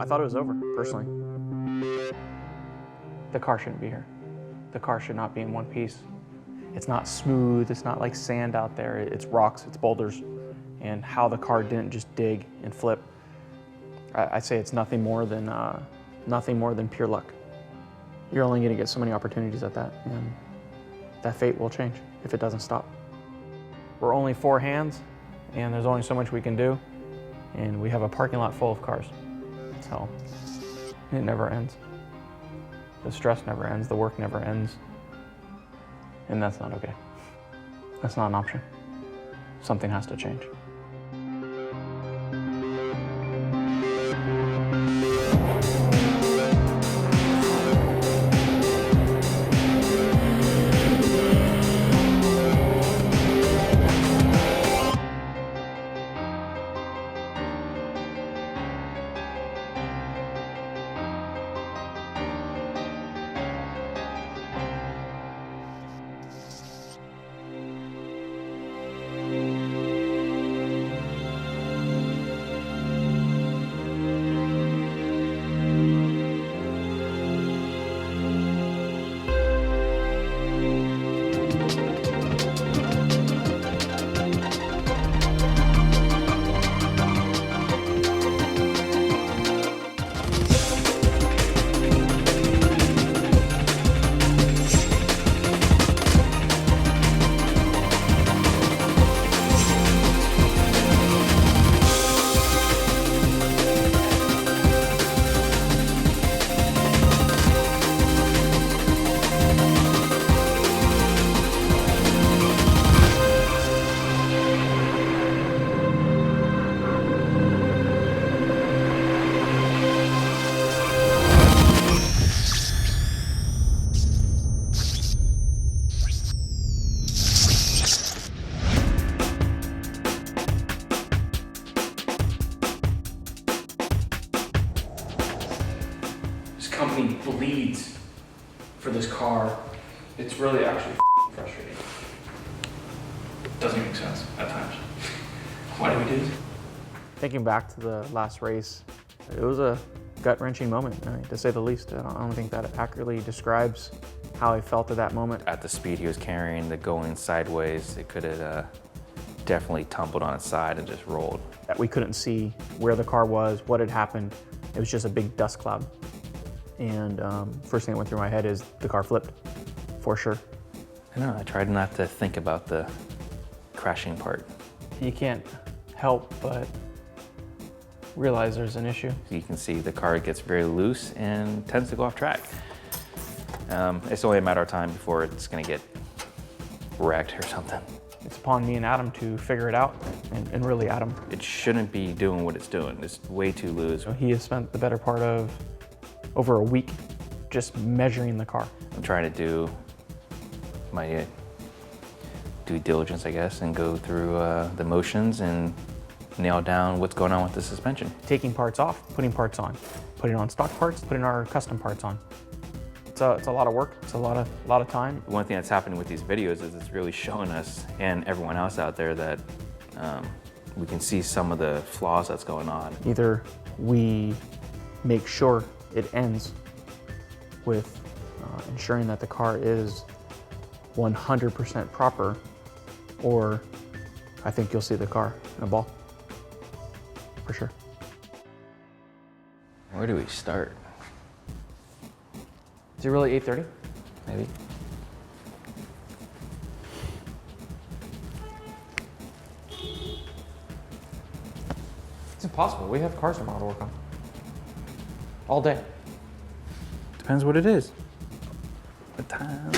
thought it was over, personally. The car shouldn't be here. The car should not be in one piece. It's not smooth, it's not like sand out there, it's rocks, it's boulders. And how the car didn't just dig and flip, I say it's nothing more than pure luck. You're only gonna get so many opportunities at that, and that fate will change if it doesn't stop. We're only 4 hands, and there's only so much we can do, and we have a parking lot full of cars. So it never ends. The stress never ends, the work never ends, and that's not okay. That's not an option. Something has to change. Company bleeds for this car. It's really actually frustrating. Doesn't make sense at times. Why do we do this? Thinking back to the last race, it was a gut-wrenching moment, to say the least. I don't think that accurately describes how I felt at that moment. At the speed he was carrying, the going sideways, it could have definitely tumbled on its side and just rolled. We couldn't see where the car was, what had happened. It was just a big dust cloud. And first thing that went through my head is the car flipped, for sure. I know, I tried not to think about the crashing part. You can't help but realize there's an issue. You can see the car gets very loose and tends to go off track. It's only a matter of time before it's gonna get wrecked or something. It's upon me and Adam to figure it out, and really Adam. It shouldn't be doing what it's doing. It's way too loose. So he has spent the better part of over a week just measuring the car. I'm trying to do my due diligence, I guess, and go through the motions and nail down what's going on with the suspension. Taking parts off, putting parts on, putting on stock parts, putting our custom parts on. It's a lot of work. It's a lot of time. One thing that's happening with these videos is it's really showing us and everyone else out there that we can see some of the flaws that's going on. Either we make sure it ends with ensuring that the car is 100% proper, or I think you'll see the car in a ball, for sure. Where do we start? Is it really 8:30? Maybe. It's impossible. We have cars tomorrow to work on. All day. Depends what it is. What time?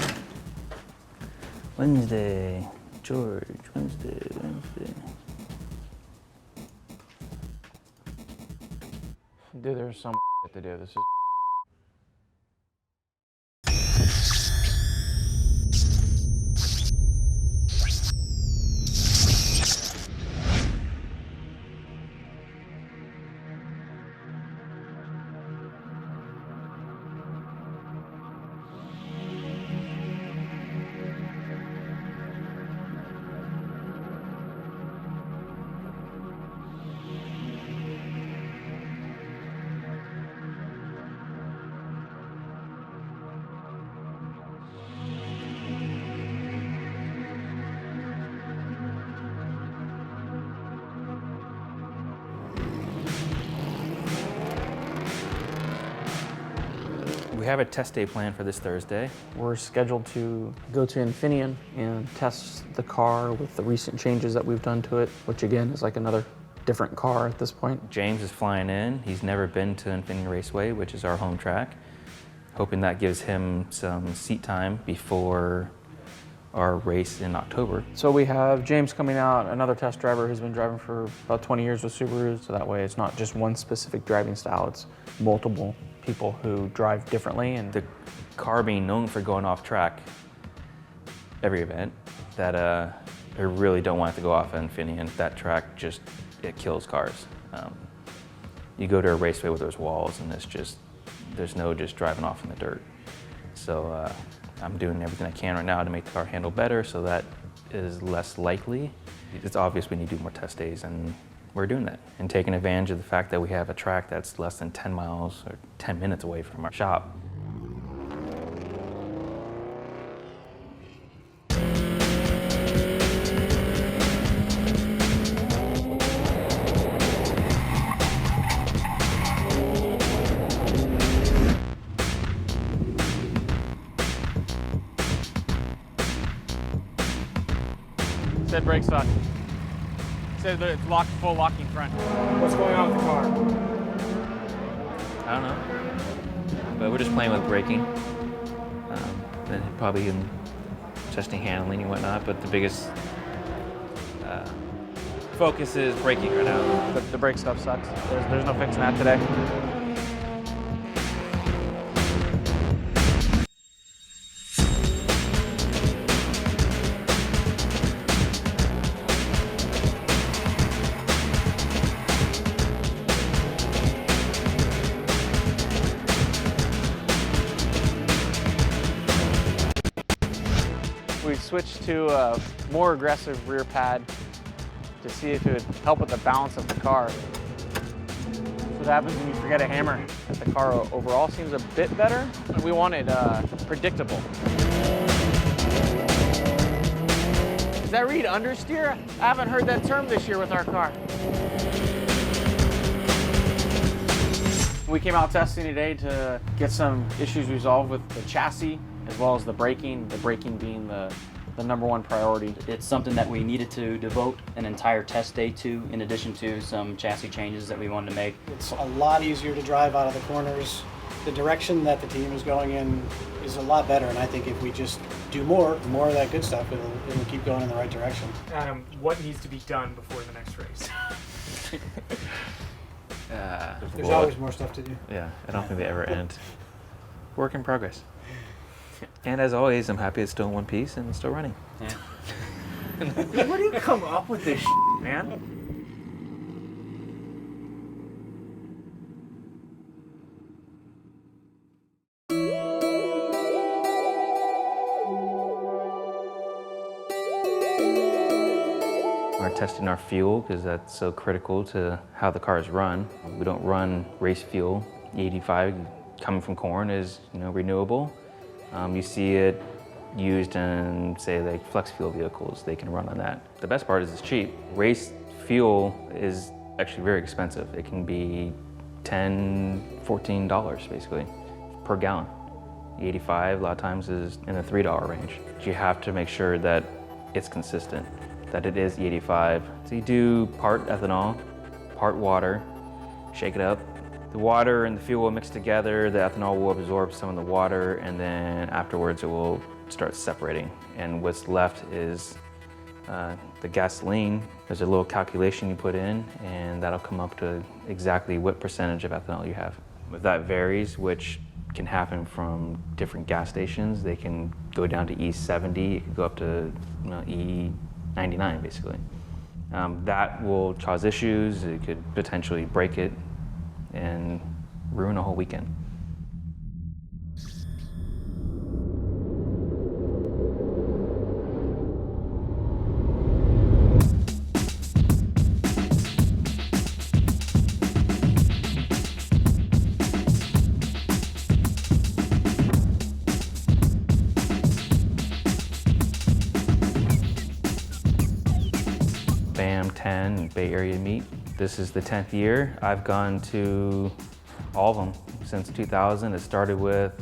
Wednesday. George, Wednesday. Dude, there's some to do. This is We have a test day planned for this Thursday. We're scheduled to go to Infineon and test the car with the recent changes that we've done to it, which again is like another different car at this point. James is flying in. He's never been to Infineon Raceway, which is our home track. Hoping that gives him some seat time before our race in October. So we have James coming out, another test driver who's been driving for about 20 years with Subaru, so that way it's not just one specific driving style, it's multiple people who drive differently. And the car being known for going off track every event, that I really don't want it to go off Infineon. That track just, it kills cars. You go to a raceway where there's walls and it's just, there's no just driving off in the dirt. So I'm doing everything I can right now to make the car handle better, so that is less likely. It's obvious we need to do more test days, and we're doing that. And taking advantage of the fact that we have a track that's less than 10 miles or 10 minutes away from our shop. Said brakes suck. Said that it's full locking front. What's going on with the car? I don't know, but we're just playing with braking. Then probably in testing handling and whatnot, but the biggest focus is braking right now. The brake stuff sucks. There's no fixing that today. We switched to a more aggressive rear pad to see if it would help with the balance of the car. That's what happens when you forget a hammer. The car overall seems a bit better, but we wanted predictable. Does that read understeer? I haven't heard that term this year with our car. We came out testing today to get some issues resolved with the chassis as well as the braking being the number one priority. It's something that we needed to devote an entire test day to, in addition to some chassis changes that we wanted to make. It's a lot easier to drive out of the corners. The direction that the team is going in is a lot better, and I think if we just do more of that good stuff, it'll keep going in the right direction. Adam, what needs to be done before the next race? There's always more stuff to do. Yeah, I don't think they ever end. Work in progress. And as always, I'm happy it's still in one piece and it's still running. Yeah. Where do you come up with this shit, man? We're testing our fuel because that's so critical to how the cars run. We don't run race fuel. E85 coming from corn is, renewable. You see it used in, say, like flex fuel vehicles. They can run on that. The best part is it's cheap. Race fuel is actually very expensive. It can be $10, $14 basically per gallon. E85 a lot of times is in the $3 range. You have to make sure that it's consistent, that it is E85. So you do part ethanol, part water, shake it up. The water and the fuel will mix together, the ethanol will absorb some of the water, and then afterwards it will start separating. And what's left is the gasoline. There's a little calculation you put in, and that'll come up to exactly what percentage of ethanol you have. But that varies, which can happen from different gas stations. They can go down to E70, it could go up to E99 basically. That will cause issues, it could potentially break it and ruin a whole weekend. BAM 10 Bay Area meet. This is the 10th year. I've gone to all of them since 2000. It started with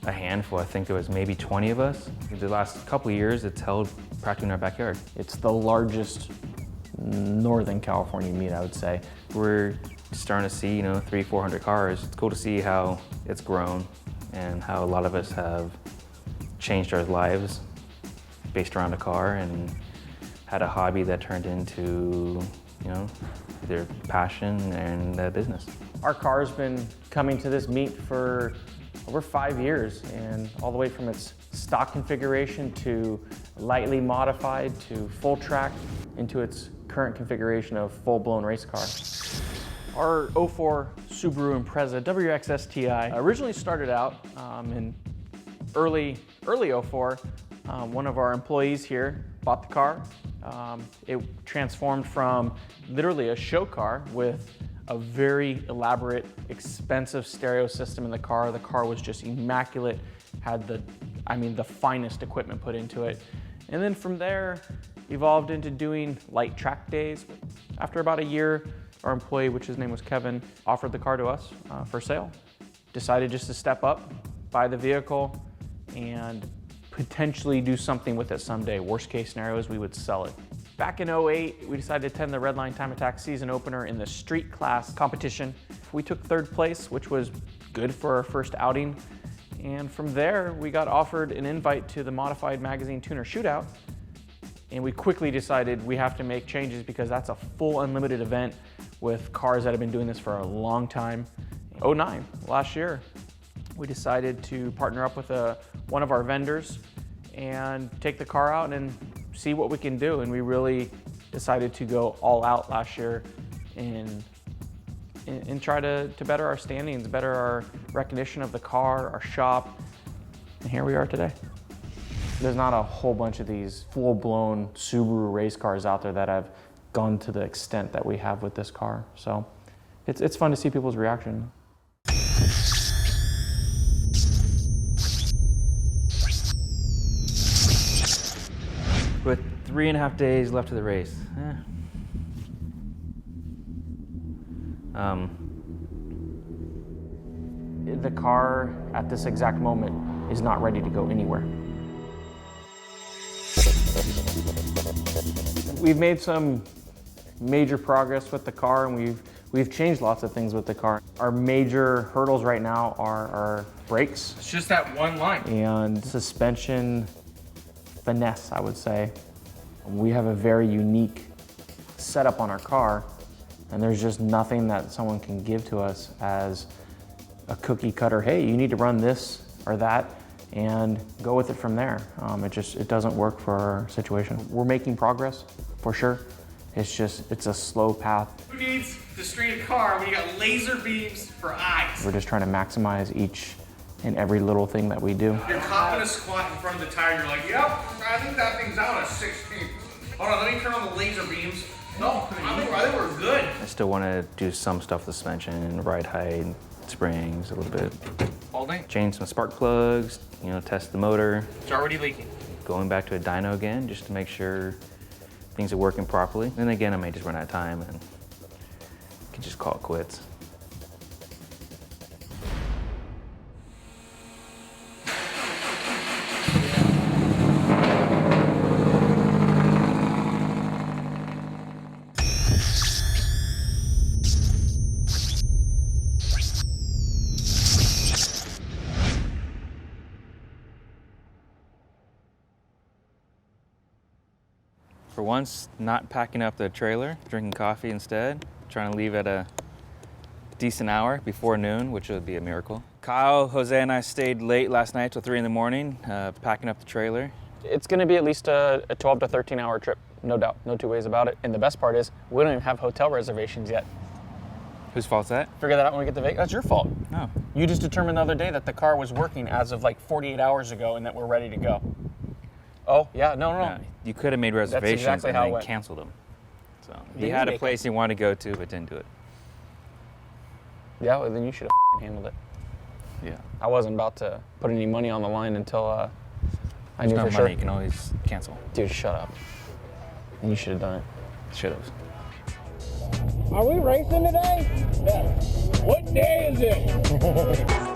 a handful. I think there was maybe 20 of us. The last couple of years, it's held practically in our backyard. It's the largest Northern California meet, I would say. We're starting to see, 300-400 cars. It's cool to see how it's grown and how a lot of us have changed our lives based around a car and had a hobby that turned into, their passion and business. Our car's been coming to this meet for over 5 years, and all the way from its stock configuration to lightly modified to full track into its current configuration of full-blown race car. Our 04 Subaru Impreza WRX STI originally started out in early 04. One of our employees here bought the car. It transformed from literally a show car with a very elaborate, expensive stereo system in the car. The car was just immaculate, had the finest equipment put into it. And then from there, evolved into doing light track days. After about a year, our employee, which his name was Kevin, offered the car to us for sale. Decided just to step up, buy the vehicle, and potentially do something with it someday. Worst case scenario is we would sell it. Back in 08, we decided to attend the Redline Time Attack season opener in the street class competition. We took third place, which was good for our first outing. And from there, we got offered an invite to the Modified Magazine Tuner Shootout. And we quickly decided we have to make changes because that's a full unlimited event with cars that have been doing this for a long time. 09, last year, we decided to partner up with one of our vendors and take the car out and see what we can do. And we really decided to go all out last year and try to better our standings, better our recognition of the car, our shop, and here we are today. There's not a whole bunch of these full-blown Subaru race cars out there that have gone to the extent that we have with this car. So it's fun to see people's reaction. With 3.5 days left of the race. The car at this exact moment is not ready to go anywhere. We've made some major progress with the car, and we've changed lots of things with the car. Our major hurdles right now are our brakes. It's just that one line. And suspension finesse, I would say. We have a very unique setup on our car, and there's just nothing that someone can give to us as a cookie cutter, hey, you need to run this or that, and go with it from there. It doesn't work for our situation. We're making progress, for sure. It's a slow path. Who needs to strain a car when you got laser beams for eyes? We're just trying to maximize each and every little thing that we do. You're copping a squat in front of the tire, you're like, yep, I think that thing's out at 16. Hold on, let me turn on the laser beams. No, I think we're good. I still want to do some stuff with suspension, ride height, springs a little bit. Holding? Change some spark plugs, test the motor. It's already leaking. Going back to a dyno again, just to make sure things are working properly. And again, I may just run out of time and can just call it quits. For once, not packing up the trailer, drinking coffee instead, trying to leave at a decent hour before noon, which would be a miracle. Kyle, Jose, and I stayed late last night till 3 in the morning, packing up the trailer. It's gonna be at least a 12 to 13 hour trip, no doubt, no two ways about it. And the best part is, we don't even have hotel reservations yet. Whose fault's that? Figure that out when we get to Vegas. That's your fault. No. You just determined the other day that the car was working as of like 48 hours ago and that we're ready to go. Oh, yeah, no. Yeah, you could have made reservations exactly and how it then went. canceled them. So You he had a make place he wanted to go to, but didn't do it. Yeah, well, then you should have handled it. Yeah. I wasn't about to put any money on the line until I There's knew no for money, sure. you can always cancel. Dude, shut up. And you should have done it. Should have. Are we racing today? Yeah. What day is it?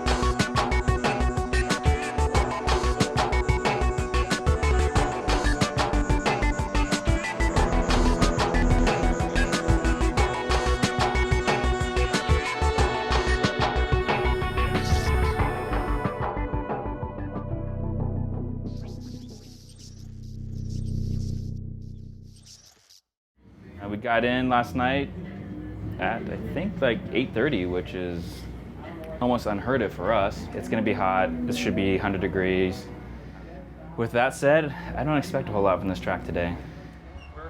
And we got in last night at, I think, like 8:30, which is almost unheard of for us. It's gonna be hot. This should be 100 degrees. With that said, I don't expect a whole lot from this track today.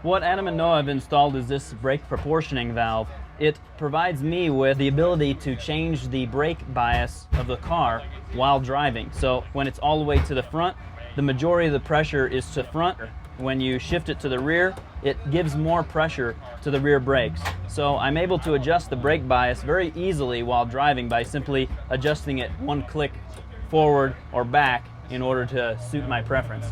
What Adam and Noah have installed is this brake proportioning valve. It provides me with the ability to change the brake bias of the car while driving. So when it's all the way to the front, the majority of the pressure is to front. When you shift it to the rear, it gives more pressure to the rear brakes. So I'm able to adjust the brake bias very easily while driving by simply adjusting it one click forward or back in order to suit my preference.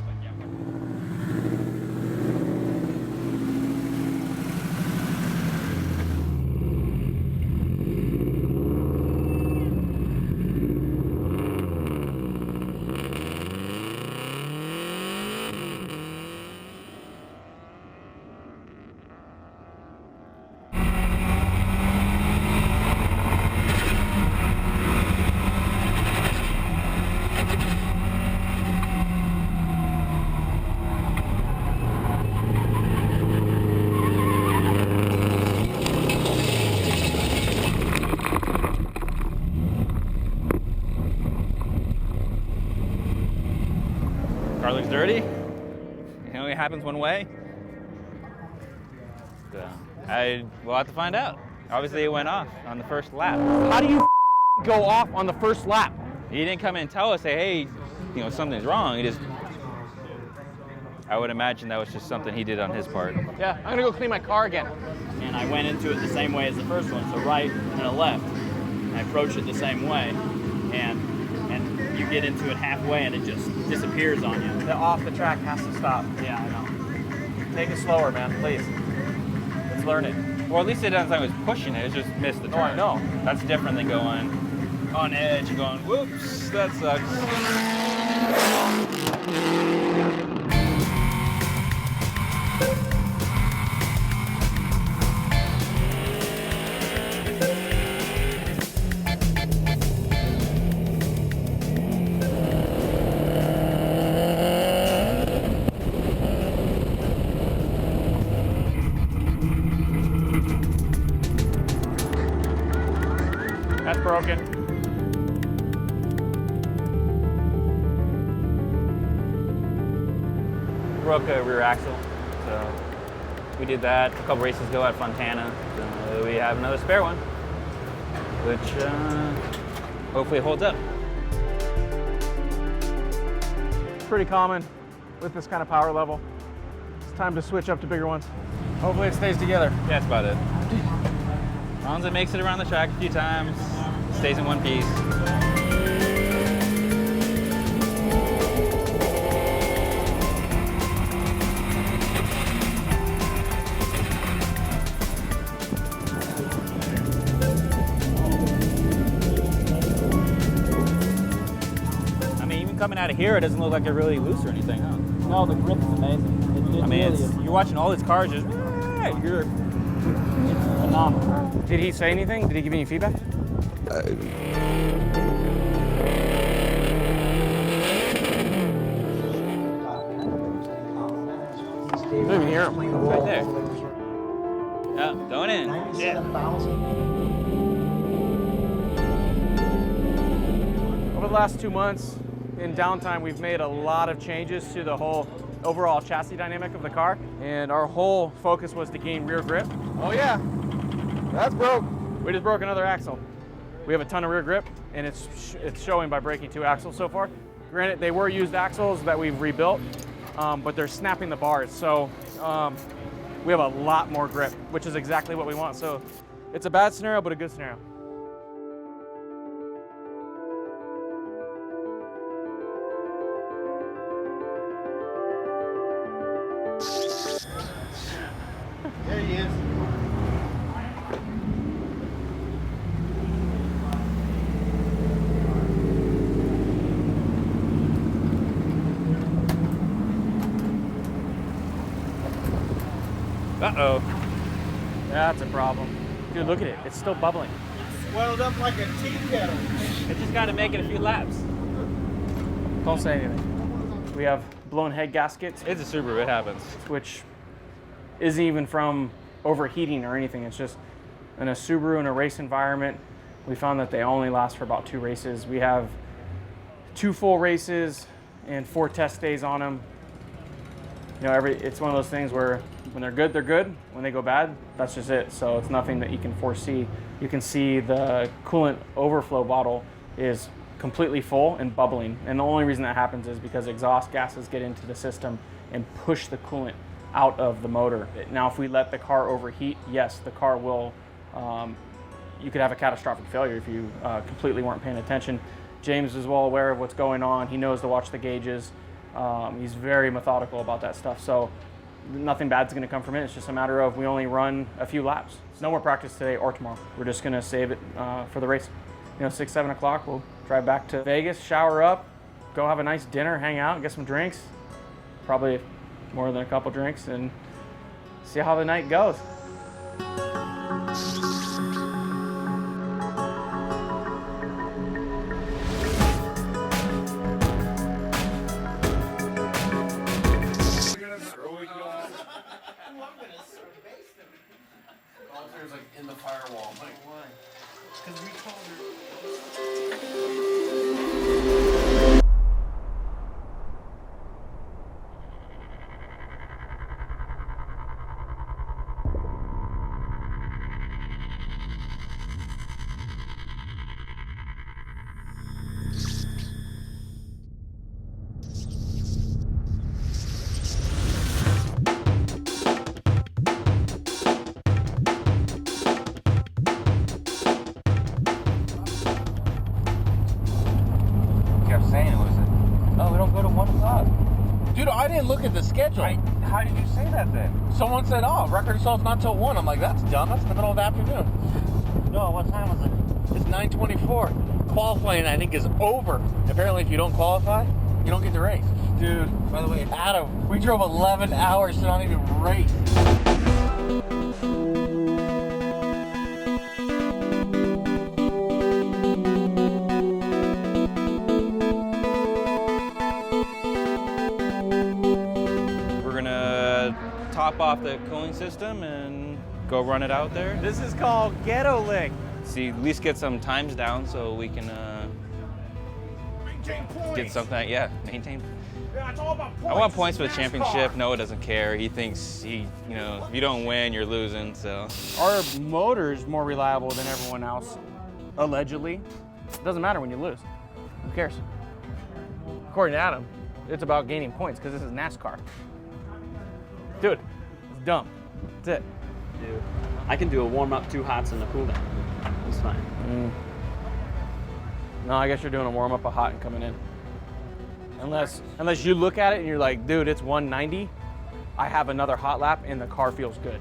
Car looks dirty. It only happens one way. So we'll have to find out. Obviously, it went off on the first lap. How do you go off on the first lap? He didn't come in and tell us, say, hey, something's wrong. He just, I would imagine that was just something he did on his part. Yeah, I'm gonna go clean my car again. And I went into it the same way as the first one, so right and a left. I approached it the same way, and you get into it halfway and it just disappears on you. The off the track has to stop. Yeah, I know. Take it slower, man, please. Let's learn it. Well, at least it doesn't sound like it was pushing it. It just missed the turn. Oh, I know. That's different than going on edge and going, whoops, that sucks. That's broken. Broke a rear axle, so we did that a couple races ago at Fontana. So we have another spare one, which hopefully holds up. It's pretty common with this kind of power level. It's time to switch up to bigger ones. Hopefully it stays together. Yeah, that's about it. As long as it makes it around the track a few times, stays in one piece. I mean, even coming out of here, it doesn't look like it's really loose or anything, huh? No, the grip is amazing. I mean, you're watching all these cars just, you're phenomenal. Did he say anything? Did he give you any feedback? You don't even hear him. It's right there. Oh, going in. Yeah. Over the last 2 months, in downtime, we've made a lot of changes to the whole overall chassis dynamic of the car, and our whole focus was to gain rear grip. Oh yeah, that's broke. We just broke another axle. We have a ton of rear grip, and it's showing by breaking 2 axles so far. Granted, they were used axles that we've rebuilt, but they're snapping the bars, so we have a lot more grip, which is exactly what we want. So it's a bad scenario, but a good scenario. There he is. Uh-oh. That's a problem. Dude, look at it. It's still bubbling. Swelled up like a tea kettle. It just got to make it a few laps. Don't say anything. We have blown head gaskets, It's a Subaru, it happens. which isn't even from overheating or anything. It's just in a Subaru in a race environment, we found that they only last for about 2 races. We have 2 full races and 4 test days on them. You know, it's one of those things where when they're good, they're good. When they go bad, that's just it. So it's nothing that you can foresee. You can see the coolant overflow bottle is completely full and bubbling. And the only reason that happens is because exhaust gases get into the system and push the coolant out of the motor. Now, if we let the car overheat, yes, the car will, you could have a catastrophic failure if you completely weren't paying attention. James is well aware of what's going on. He knows to watch the gauges. He's very methodical about that stuff. So nothing bad's gonna come from it. It's just a matter of we only run a few laps. No more practice today or tomorrow. We're just gonna save it for the race. You know, 6, 7 o'clock, we'll drive back to Vegas, shower up, go have a nice dinner, hang out, get some drinks, probably more than a couple drinks, and see how the night goes. There's like in the firewall. I'm like, why? Because we told her. Dude, I didn't look at the schedule. How did you say that then? Someone said, oh, record results not till 1. I'm like, that's dumb. That's in the middle of the afternoon. No, what time was it? It's 9:24. Qualifying, I think, is over. Apparently, if you don't qualify, you don't get to race. Dude, by the way, Adam, we drove 11 hours to not even race. Top off the cooling system and go run it out there. This is called Ghetto Lick. See, at least get some times down so we can Maintain points. get something. Yeah, maintain. Yeah, it's all about points. I want points for the It's championship. NASCAR. Noah doesn't care. He thinks if you don't win, you're losing. So Our motor's more reliable than everyone else, allegedly. It doesn't matter when you lose. Who cares? According to Adam, it's about gaining points because this is NASCAR. Dude, it's dumb. That's it. Dude, I can do a warm-up, 2 hots, and a cool-down. It's fine. No, I guess you're doing a warm-up, a hot, and coming in. Unless you look at it and you're like, dude, it's 190. I have another hot lap and the car feels good.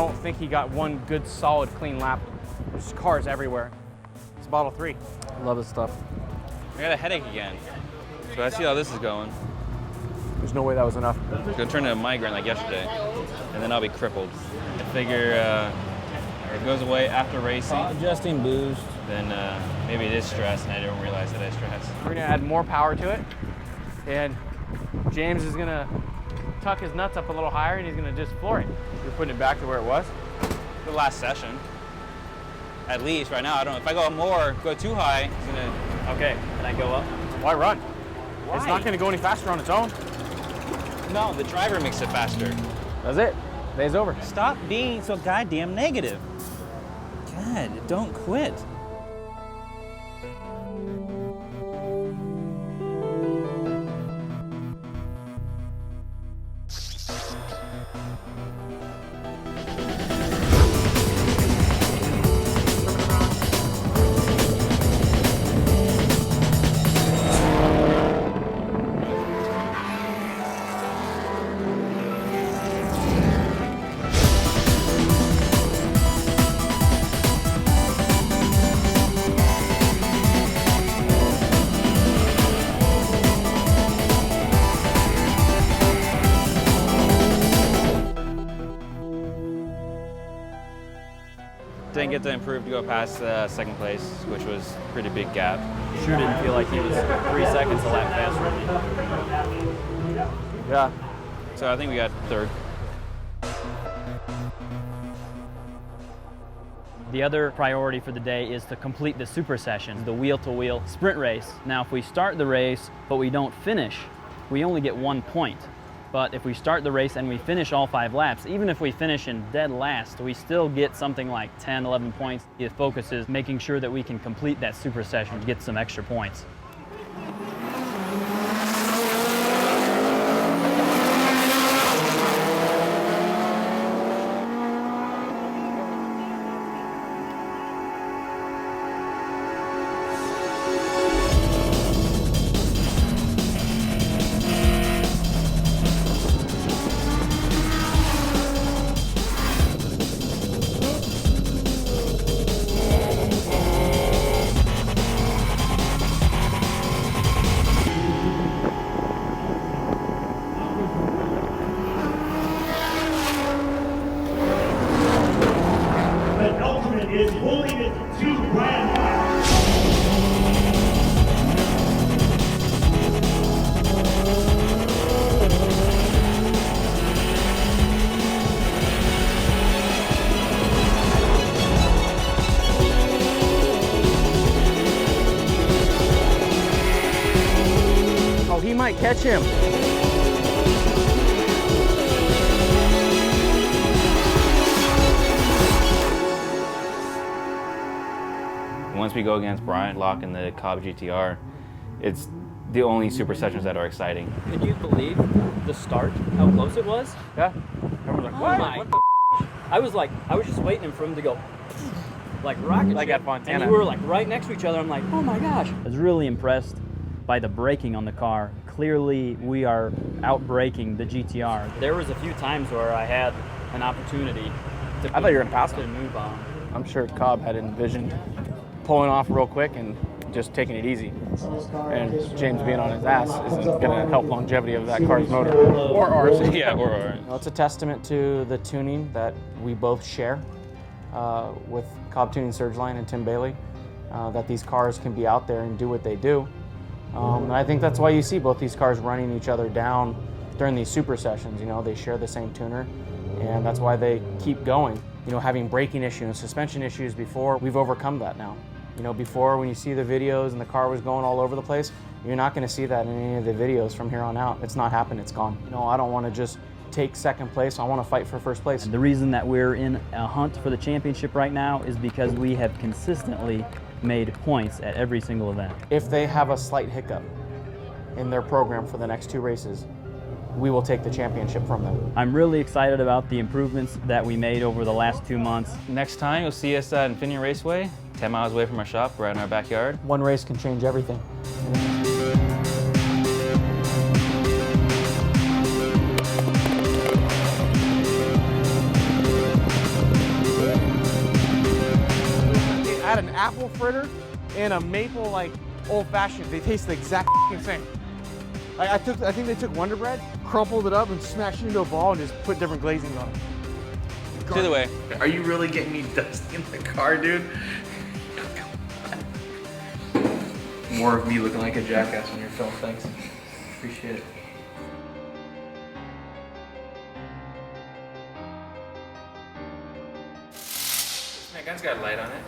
I think he got one good, solid, clean lap. There's cars everywhere. It's Bottle 3. Love this stuff. I got a headache again. So I see how this is going. There's no way that was enough. It's gonna turn into a migraine like yesterday, and then I'll be crippled. I figure it goes away after racing. Adjusting boost. Then maybe it is stress, and I didn't realize that I stress. We're gonna add more power to it, and James is gonna tuck his nuts up a little higher, and he's gonna just floor it. You're putting it back to where it was. The last session, at least right now. I don't know if I go too high. It's gonna. Okay, can I go up? Why run? Why? It's not gonna go any faster on its own. No, the driver makes it faster. That's it. Day's over. Stop being so goddamn negative. God, don't quit. didn't get to improve to go past second place, which was a pretty big gap. Sure didn't feel like he was 3 seconds a lap faster than me. Yeah. So I think we got third. The other priority for the day is to complete the super session, the wheel-to-wheel sprint race. Now, if we start the race, but we don't finish, we only get 1 point. But if we start the race and we finish all 5 laps, even if we finish in dead last, we still get something like 10, 11 points. The focus is making sure that we can complete that super session to get some extra points. Is holding it to grand. Oh, he might catch him. Once we go against Brian Locke in the Cobb GTR, it's the only super sessions that are exciting. Can you believe the start, how close it was? Yeah. Everyone's like, Oh my! I was just waiting for him to go, like rocket Like ship. at Fontana. And we were like right next to each other. I'm like, oh my gosh! I was really impressed by the braking on the car. Clearly, we are out-braking the GTR. There was a few times where I had an opportunity to I thought you were gonna pass to him. move on. I'm sure Cobb had envisioned pulling off real quick and just taking it easy. And James being on his ass isn't going to help longevity of that car's motor. Or ours. Yeah, or ours. It's a testament to the tuning that we both share with Cobb Tuning Surgeline and Tim Bailey, that these cars can be out there and do what they do. And I think that's why you see both these cars running each other down during these super sessions. You know, they share the same tuner, and that's why they keep going. You know, having braking issues and suspension issues before, we've overcome that now. You know, before when you see the videos and the car was going all over the place, you're not going to see that in any of the videos from here on out. It's not happened, it's gone. You know, I don't want to just take second place, I want to fight for first place. And the reason that we're in a hunt for the championship right now is because we have consistently made points at every single event. If they have a slight hiccup in their program for the next 2 races, we will take the championship from them. I'm really excited about the improvements that we made over the last 2 months. Next time you'll see us at Infinity Raceway, 10 miles away from our shop, right in our backyard. One race can change everything. I had an apple fritter and a maple like old fashioned. They taste the exact same. I think they took Wonder Bread, crumpled it up and smashed it into a ball and just put different glazings on it. Either way. Are you really getting me dusty in the car, dude? More of me looking like a jackass on your film, thanks. Appreciate it. That gun's got a light on it.